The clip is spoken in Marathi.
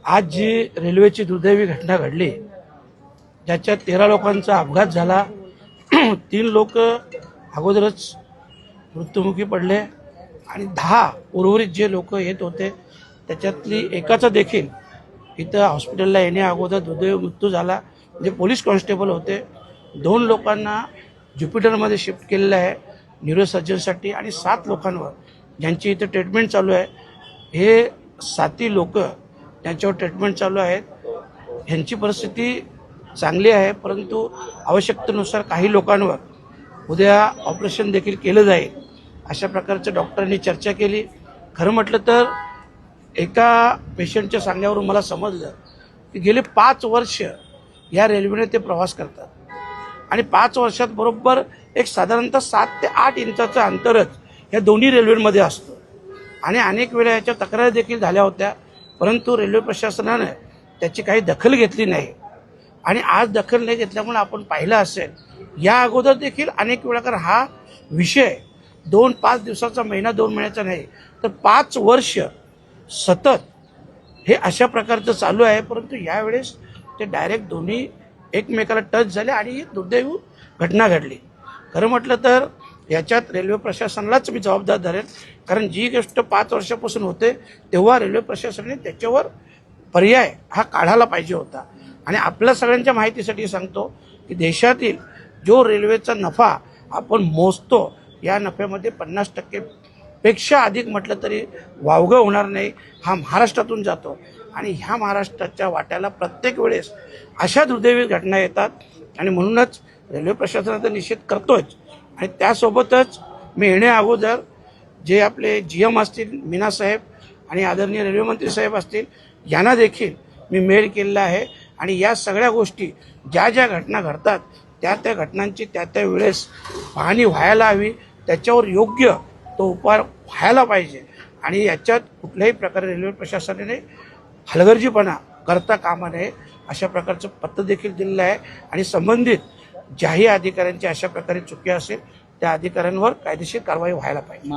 आज जी रेल्वेची दुर्दैवी घटना घडली, ज्याच्यात 13 लोकांचा अपघात झाला, 3 लोक अगोदरच मृत्युमुखी पडले आणि 10 उर्वरित जे लोक येत होते त्याच्यातली एकाचा देखील इथं हॉस्पिटलला येण्या अगोदर दुर्दैवी मृत्यू झाला. जे पोलीस कॉन्स्टेबल होते, 2 लोकांना ज्युपिटरमध्ये शिफ्ट केलेलं आहे न्यूरोसर्जनसाठी आणि 7 लोकांवर ज्यांची इथं ट्रीटमेंट चालू आहे. हे 7 लोक ज्यांच्यावर ट्रीटमेंट चालू आहेत ह्यांची परिस्थिती चांगली आहे, परंतु आवश्यकतेनुसार काही लोकांवर उद्या ऑपरेशन देखील केलं जाईल अशा प्रकारचं डॉक्टरांनी चर्चा केली. खरं म्हटलं तर एका पेशंटच्या सांगण्यावरून मला समजलं की गेले 5 वर्ष या रेल्वेने ते प्रवास करतात आणि 5 वर्षात बरोबर एक साधारणतः 7 ते 8 इंचाचं अंतरच या दोन्ही रेल्वेमध्ये असतं आणि अनेक वेळा याच्या तक्रारी देखील झाल्या होत्या, परंतु रेल्वे प्रशासनाने त्याची काही दखल घेतली नाही. आणि आज दखल नाही घेतल्यामुळे आपण पाहिलं असेल या अगोदर देखील अनेक वेळा, कारण हा विषय 2-5 दिवसाचा, महिना 2 महिन्याचा नाही तर 5 वर्ष सतत हे अशा प्रकारचं चालू आहे. परंतु यावेळेस ते डायरेक्ट दोन्ही एकमेकाला टच झाले आणि ही दुर्दैवी घटना घडली. खरं म्हटलं तर याच्यात रेल्वे प्रशासनालाच मी जबाबदार धरेन, कारण जी गोष्ट 5 वर्षापासून होते तेव्हा रेल्वे प्रशासनाने त्याच्यावर पर्याय हा काढायला पाहिजे होता. आणि आपल्या सगळ्यांच्या माहितीसाठी सांगतो की देशातील जो रेल्वेचा नफा आपण मोजतो या नफ्यामध्ये 50% पेक्षा अधिक म्हटलं तरी वावगं होणार नाही, हा महाराष्ट्रातून जातो. आणि ह्या महाराष्ट्राच्या वाट्याला प्रत्येक वेळेस अशा दुर्दैवी घटना येतात आणि म्हणूनच रेल्वे प्रशासनाचा निषेध करतोच. आणि त्यासोबतच मी येण्या अगोदर जे आपले GM असतील मीना साहेब आणि आदरणीय रेल्वेमंत्री साहेब असतील यांना देखील मी मेल केलेला आहे आणि या सगळ्या गोष्टी ज्या ज्या घटना घडतात त्या घटनांची त्या वेळेस पाहणी व्हायला हवी, त्याच्यावर योग्य तो उपाय व्हायला पाहिजे. आणि याच्यात कुठल्याही प्रकारे रेल्वे प्रशासनाने हलगर्जीपणा करता कामा नये अशा प्रकारचं पत्र देखील दिलेलं आहे. आणि संबंधित ज्याही अधिकाऱ्यांची अशा प्रकारे चुकी असेल त्या अधिकाऱ्यांवर कायदेशीर कारवाई व्हायला पाहिजे.